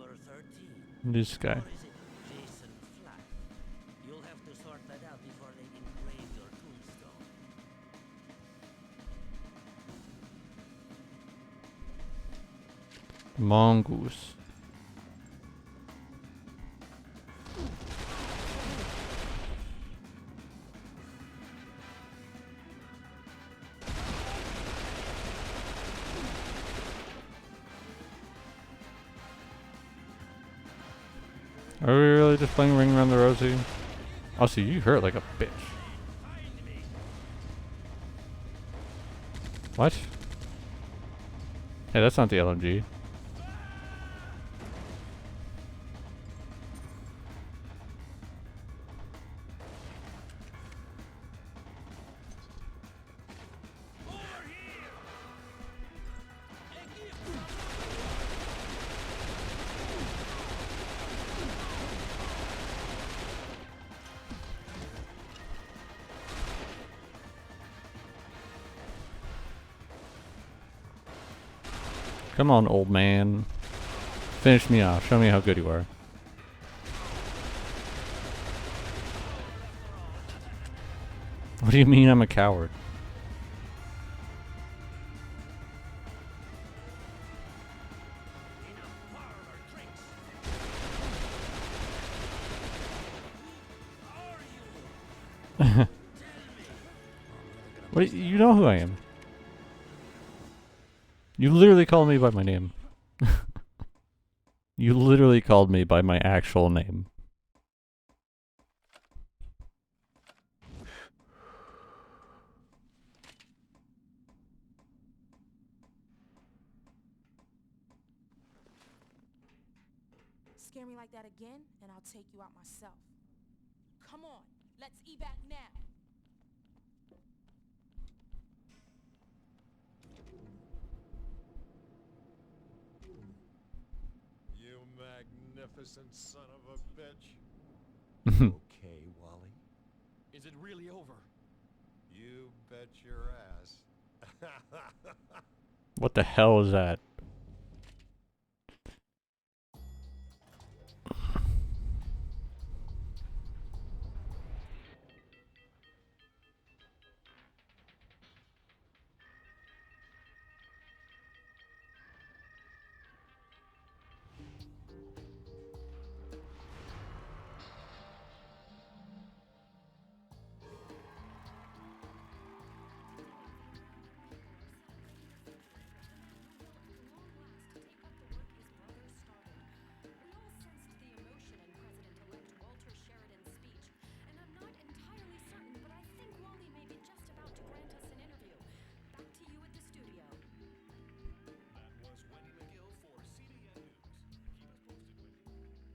Number 13. This guy. Or is it Jason Flat? You'll have to sort that out before they engrave your tombstone. Mongoose. Are we really just playing Ring Around the Rosie? Oh, see, you hurt like a bitch. What? Hey, that's not the LMG. Come on, old man. Finish me off. Show me how good you are. What do you mean I'm a coward? Wait, you know who I am. You literally called me by my name. You literally called me by my actual name. Scare me like that again, and I'll take you out myself. Come on, let's evac now. You magnificent son of a bitch. Okay, Wally? Is it really over? You bet your ass. What the hell is that?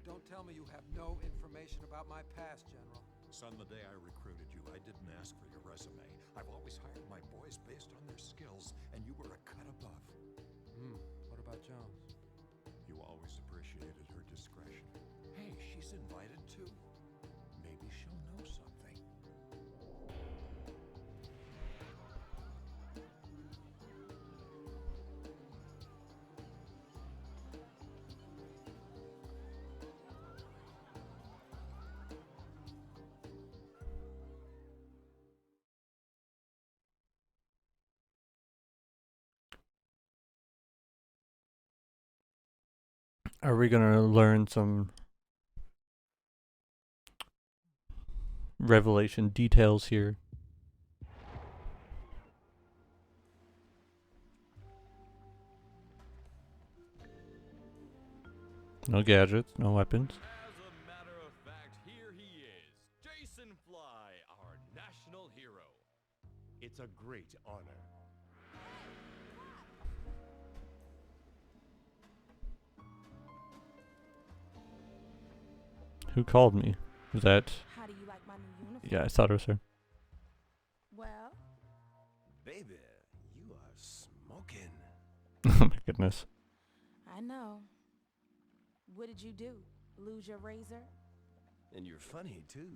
Don't tell me you have no information about my past, General. Son, the day I recruited you, I didn't ask for your resume. I've always hired my boys based on their skills, and you were a cut above. What about Jones? You always appreciated her discretion. Hey, she's invited too. Maybe she'll know something. Are we gonna learn some revelation details here? No gadgets, no weapons. As a matter of fact, here he is, Jason Fly, our national hero. It's a great honor. Who called me? Was that... How do you like my new uniform? Yeah, I thought it was her. Well, Baby, you are smoking. Oh my goodness. I know. What did you do? Lose your razor? And you're funny, too.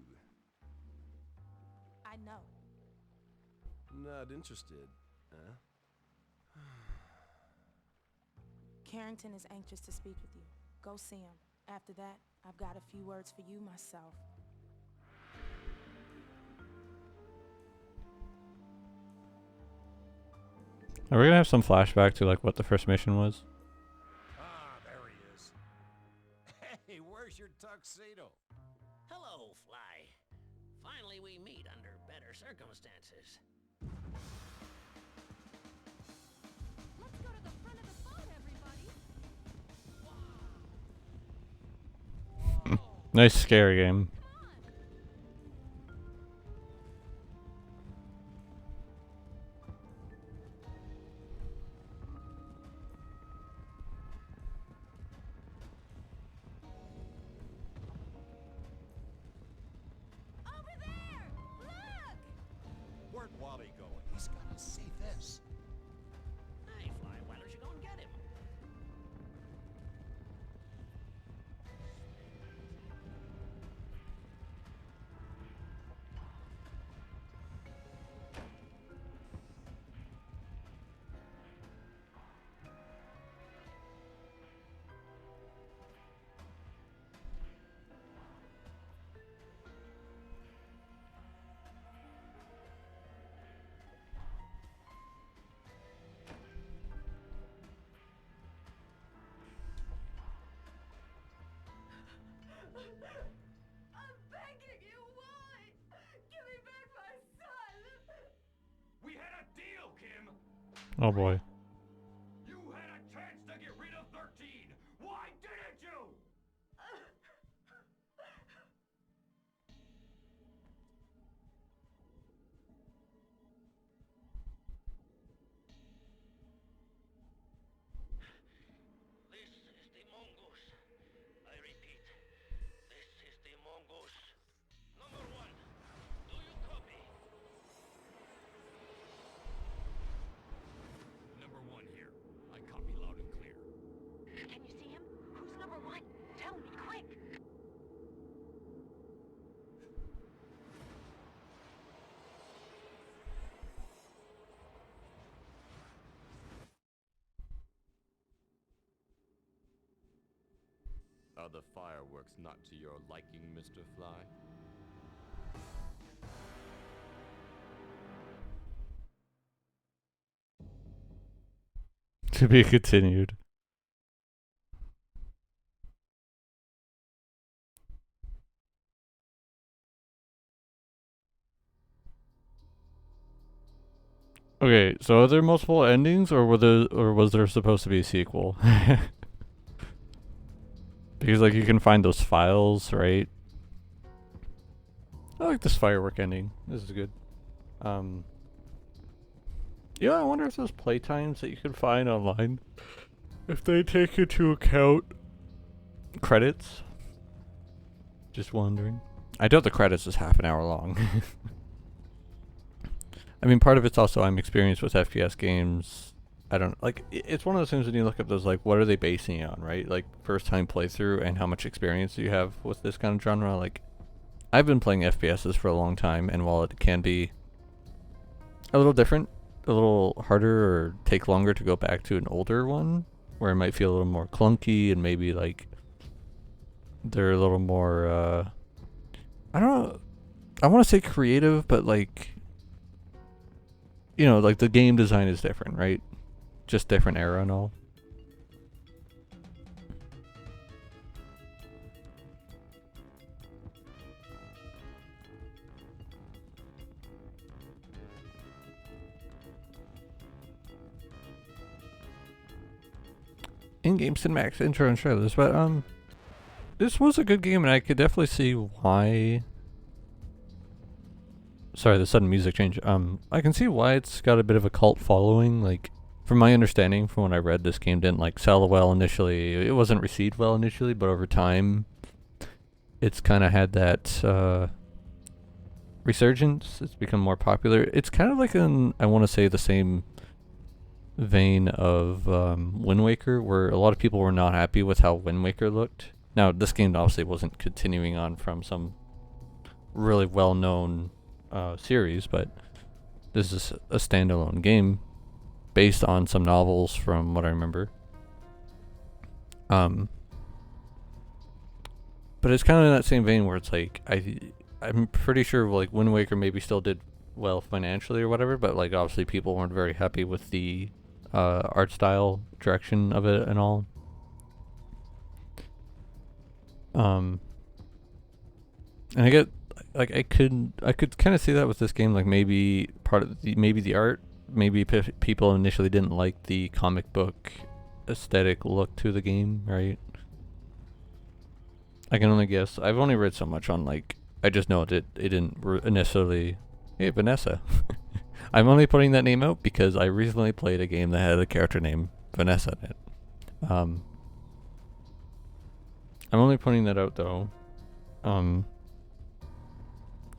I know. Not interested, huh? Carrington is anxious to speak with you. Go see him. After that, I've got a few words for you myself. Are we gonna have some flashback to like what the first mission was? Ah, there he is. Hey, where's your tuxedo? Hello, Fly. Finally we meet under better circumstances. Let's go to the front of the boat, everybody. Nice scary game. Over there! Look! Where'd Wally go? He's gotta see this. Hey, Fly, why don't you go and get him? I'm begging you, Wally! Give me back my son! We had a deal, Kim. Oh boy. You had a chance to get rid of 13. Why didn't you? This is the mongoose. I repeat, this is the mongoose. Number 1, do you copy? Number 1 here. I copy loud and clear. Can you see him? Who's number 1? Tell me, quick! Are the fireworks not to your liking, Mr. Fly? To be continued. Okay, so are there multiple endings, or was there supposed to be a sequel? Because like you can find those files, right? I like this firework ending. This is good. Yeah, I wonder if those playtimes that you can find online, if they take into account credits. Just wondering. I doubt the credits is half an hour long. I mean, part of it's also I'm experienced with FPS games. I don't like. It's one of those things when you look at those, like, what are they basing it on, right? Like first time playthrough and how much experience do you have with this kind of genre. Like, I've been playing FPSs for a long time, and while it can be a little different, a little harder, or take longer to go back to an older one, where it might feel a little more clunky and maybe like they're a little more I don't know, I want to say creative, but like, you know, like the game design is different, right? Just different era and all. In-game cinematics, intro and trailers, but this was a good game, and I could definitely see why. Sorry, the sudden music change. I can see why it's got a bit of a cult following. Like, from my understanding, from what I read, this game didn't like sell well initially. It wasn't received well initially, but over time, it's kind of had that resurgence. It's become more popular. It's kind of like I want to say the same vein of Wind Waker, where a lot of people were not happy with how Wind Waker looked. Now, this game obviously wasn't continuing on from some really well-known series, but this is a standalone game based on some novels from what I remember. but it's kind of in that same vein where it's like I'm pretty sure like Wind Waker maybe still did well financially or whatever, but like obviously people weren't very happy with the art style direction of it and all. And I get like I could kind of see that with this game, like maybe part of the art, maybe people initially didn't like the comic book aesthetic look to the game, right? I can only guess. I've only read so much on, like, I just know it didn't necessarily. Hey, Vanessa. I'm only putting that name out because I recently played a game that had a character named Vanessa in it. I'm only putting that out though,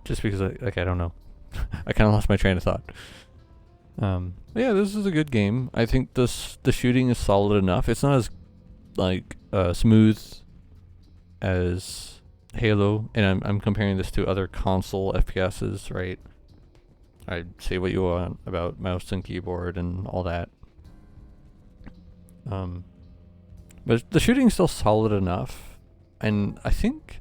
just because I don't know. I kind of lost my train of thought. Yeah, this is a good game. I think the shooting is solid enough. It's not as like smooth as Halo, and I'm comparing this to other console FPSs, right? I say what you want about mouse and keyboard and all that. But the shooting's still solid enough, and I think,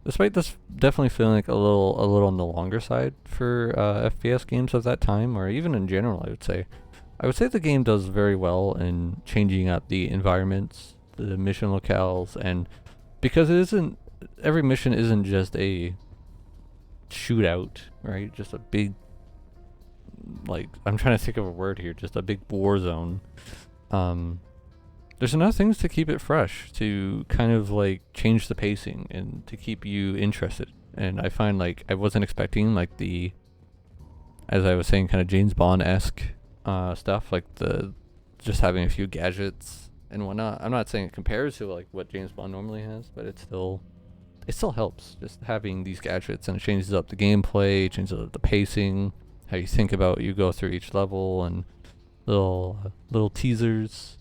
despite this definitely feeling like a little on the longer side for FPS games of that time, or even in general, I would say the game does very well in changing up the environments, the mission locales, and because every mission isn't just a shootout, right? Just a big, like, I'm trying to think of a word here, just a big war zone. There's enough things to keep it fresh, to kind of like change the pacing and to keep you interested. And I find like I wasn't expecting like as I was saying, kind of James Bond-esque stuff, like just having a few gadgets and whatnot. I'm not saying it compares to like what James Bond normally has, but it still helps just having these gadgets, and it changes up the gameplay, changes up the pacing, how you think about you go through each level, and little teasers.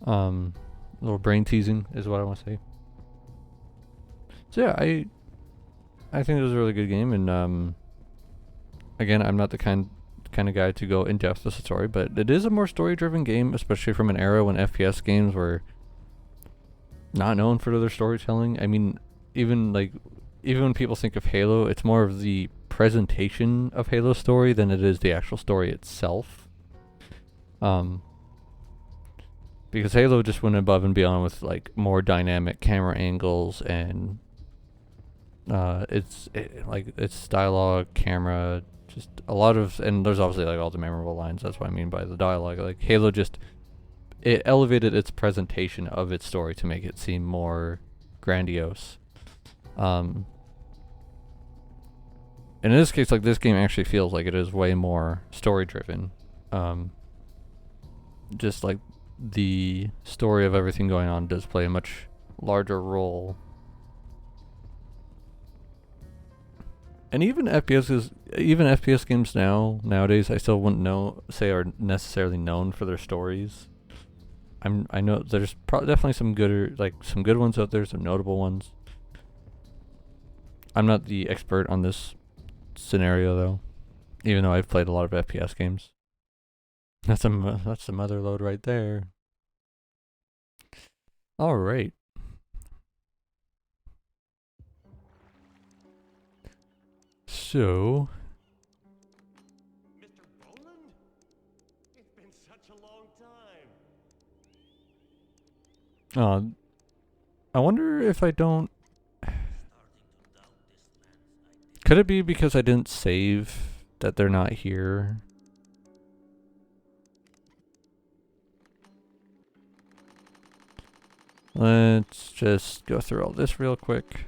Little brain teasing is what I want to say. So yeah, I think it was a really good game, and again, I'm not the kind of guy to go in depth with the story, but it is a more story-driven game, especially from an era when FPS games were not known for their storytelling. I mean, even when people think of Halo, it's more of the presentation of Halo's story than it is the actual story itself. Because Halo just went above and beyond with like more dynamic camera angles and its dialogue, camera, just a lot of, and there's obviously like all the memorable lines. That's what I mean by the dialogue. Like Halo it elevated its presentation of its story to make it seem more grandiose. And in this case, like, this game actually feels like it is way more story driven. Just like the story of everything going on does play a much larger role. And even FPS games nowadays, I still wouldn't say are necessarily known for their stories. I know there's definitely some good ones out there, some notable ones. I'm not the expert on this scenario though, even though I've played a lot of FPS games. That's a mother load right there. All right. So, Mr. Boland? It's been such a long time. I wonder if I don't. Could it be because I didn't save that they're not here? Let's just go through all this real quick.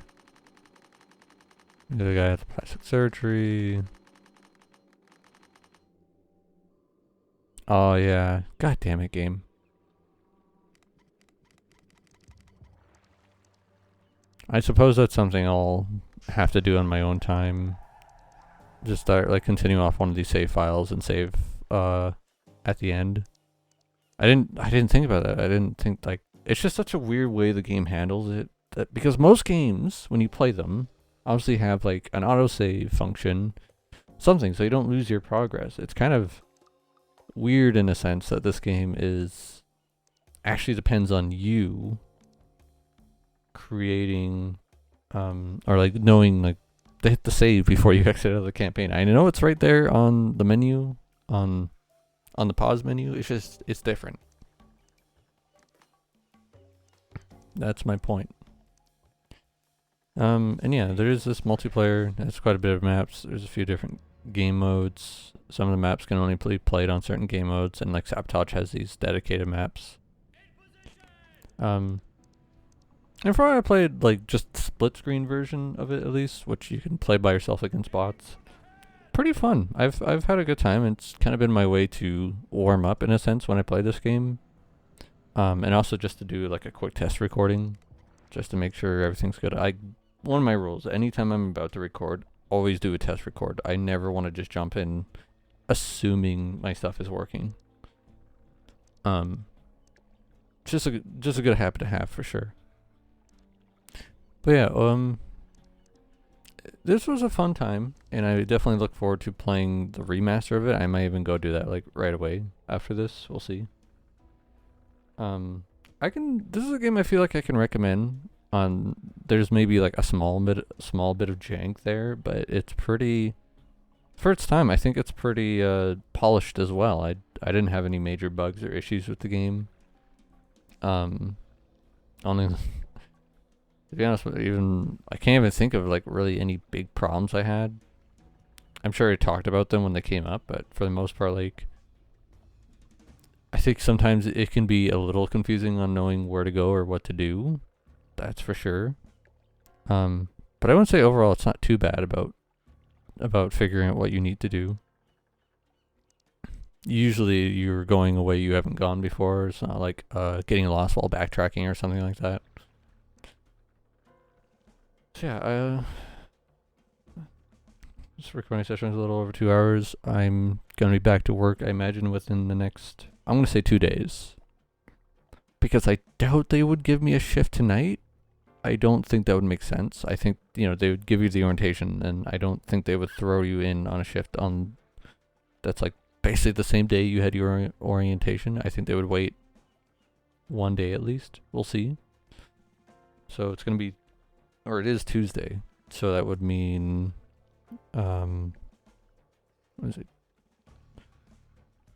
The guy had the plastic surgery. Oh yeah. God damn it, game. I suppose that's something I'll have to do on my own time. Just start continue off one of these save files and save at the end. I didn't think about that. I didn't think it's just such a weird way the game handles it, because most games when you play them obviously have like an autosave function, something, so you don't lose your progress. It's kind of weird in a sense that this game actually depends on you creating or like knowing like to hit the save before you exit out of the campaign. I know it's right there on the menu, on the pause menu. It's just, it's different. That's my point. And yeah, there is this multiplayer. There's quite a bit of maps. There's a few different game modes. Some of the maps can only be played on certain game modes, and like Sabotage has these dedicated maps. And for I played like just the split screen version of it at least, which you can play by yourself against bots. Pretty fun. I've had a good time. It's kind of been my way to warm up in a sense when I play this game. And also just to do like a quick test recording, just to make sure everything's good. One of my rules, anytime I'm about to record, always do a test record. I never want to just jump in assuming my stuff is working. Just a good habit to have for sure. But yeah, this was a fun time, and I definitely look forward to playing the remaster of it. I might even go do that like right away after this. We'll see. This is a game I feel like I can recommend. There's maybe like a small bit of jank there, but it's pretty, for its time, I think it's pretty polished as well. I didn't have any major bugs or issues with the game. Only to be honest, I can't even think of like really any big problems I had. I'm sure I talked about them when they came up, but for the most part, like, I think sometimes it can be a little confusing on knowing where to go or what to do. That's for sure. But I wouldn't say overall it's not too bad about figuring out what you need to do. Usually you're going a way you haven't gone before. It's not like getting lost while backtracking or something like that. So yeah, this recording session is a little over 2 hours. I'm gonna be back to work, I imagine, within the next, I'm gonna say 2 days. Because I doubt they would give me a shift tonight. I don't think that would make sense. I think, they would give you the orientation, and I don't think they would throw you in on a shift that's like basically the same day you had your orientation. I think they would wait 1 day at least. We'll see. So it's gonna be, or it is Tuesday. So that would mean, what is it?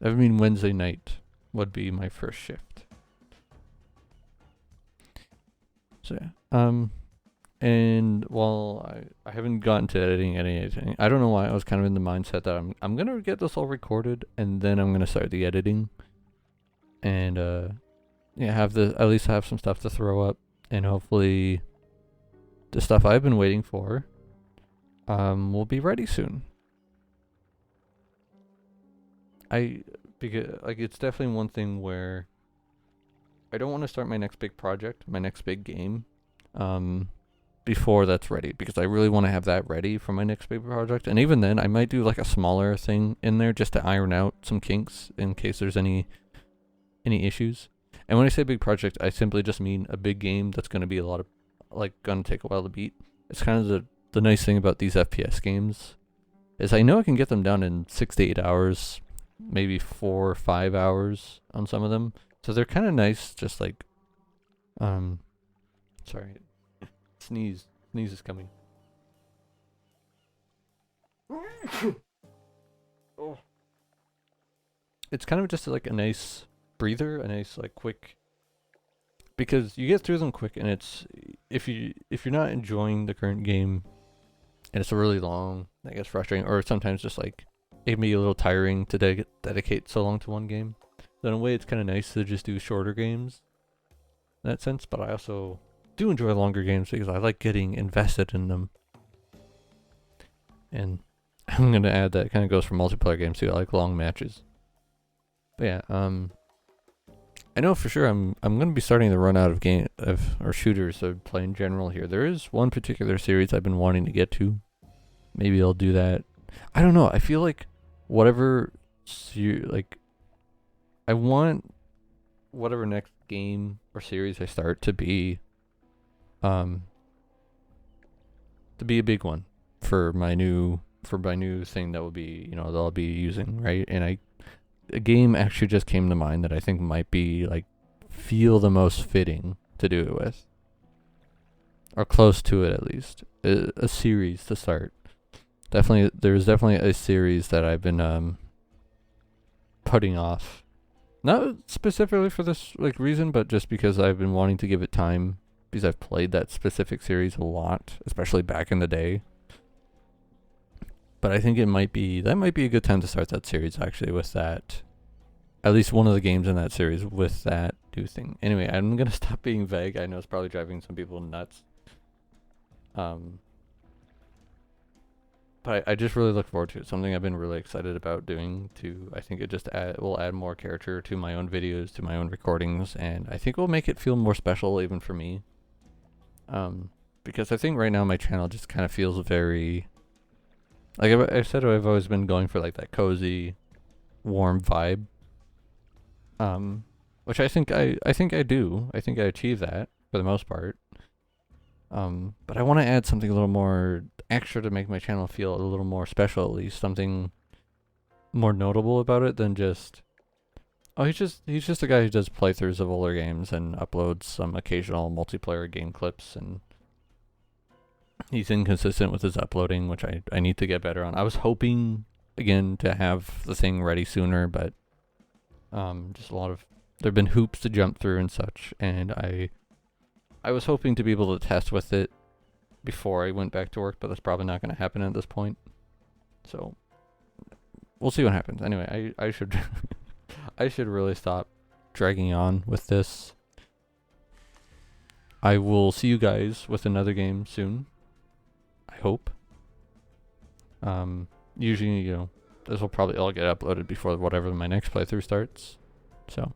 That would mean Wednesday night would be my first shift. So yeah. And while I haven't gotten to editing anything, I don't know why I was kind of in the mindset that I'm gonna get this all recorded and then I'm gonna start the editing. And yeah, at least have some stuff to throw up, and hopefully the stuff I've been waiting for will be ready soon. Because like it's definitely one thing where I don't want to start my next big project, my next big game, before that's ready, because I really want to have that ready for my next big project. And even then, I might do like a smaller thing in there just to iron out some kinks in case there's any issues. And when I say big project, I simply just mean a big game that's going to be going to take a while to beat. It's kind of the nice thing about these FPS games is I know I can get them done in 6 to 8 hours, maybe 4 or 5 hours on some of them. So they're kind of nice, just like, sorry, sneeze is coming. Oh. It's kind of just like a nice breather, a nice like quick, because you get through them quick, and it's, if you're not enjoying the current game, and it's really long, that gets frustrating, or sometimes just like, it can be a little tiring to dedicate so long to one game. So in a way, it's kind of nice to just do shorter games in that sense, but I also do enjoy longer games because I like getting invested in them. And I'm going to add that it kind of goes for multiplayer games too. I like long matches. But yeah, I know for sure I'm going to be starting to run out of shooters to play in general here. There is one particular series I've been wanting to get to. Maybe I'll do that. I don't know. I feel like I want whatever next game or series I start to be a big one for my new thing that will be, that I'll be using, right? And a game actually just came to mind that I think might be feel the most fitting to do it with. or close to it at least. A series to start. There's definitely a series that I've been putting off. Not specifically for this like reason, but just because I've been wanting to give it time, because I've played that specific series a lot, especially back in the day. But I think that might be a good time to start that series actually with that. At least one of the games in that series with that new thing. Anyway, I'm gonna stop being vague. I know it's probably driving some people nuts. But I just really look forward to it. Something I've been really excited about doing. I think it just will add more character to my own videos, to my own recordings, and I think it will make it feel more special even for me. Because I think right now my channel just kind of feels very, like I've said, I've always been going for like that cozy, warm vibe. Which I think I do. I think I achieve that for the most part. But I want to add something a little more extra to make my channel feel a little more special, at least something more notable about it than just, oh, he's just a guy who does playthroughs of older games and uploads some occasional multiplayer game clips, and he's inconsistent with his uploading, which I need to get better on. I was hoping again to have the thing ready sooner, but just there've been hoops to jump through and such, and I was hoping to be able to test with it before I went back to work, but that's probably not going to happen at this point. So we'll see what happens. Anyway, I should I should really stop dragging on with this. I will see you guys with another game soon. I hope. Usually, this will probably all get uploaded before whatever my next playthrough starts. So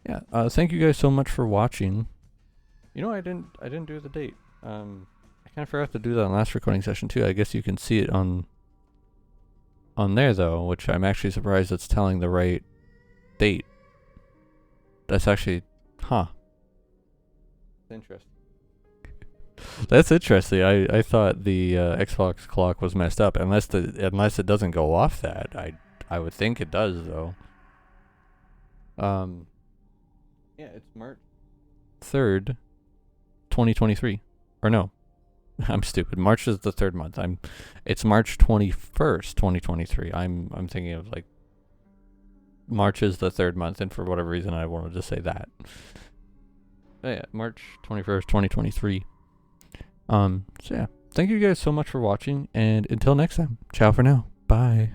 yeah, thank you guys so much for watching. I didn't do the date. I kind of forgot to do that on last recording session too. I guess you can see it on there though, which I'm actually surprised it's telling the right date. That's actually, interesting. That's interesting. I thought the Xbox clock was messed up. Unless it doesn't go off that, I would think it does though. Yeah, it's March 3rd, 2023. Or no, I'm stupid. March is the third month. It's March 21st, 2023. I'm thinking of like March is the third month, and for whatever reason I wanted to say that. But yeah, March 21st, 2023. So yeah, thank you guys so much for watching, and until next time, ciao for now. Bye.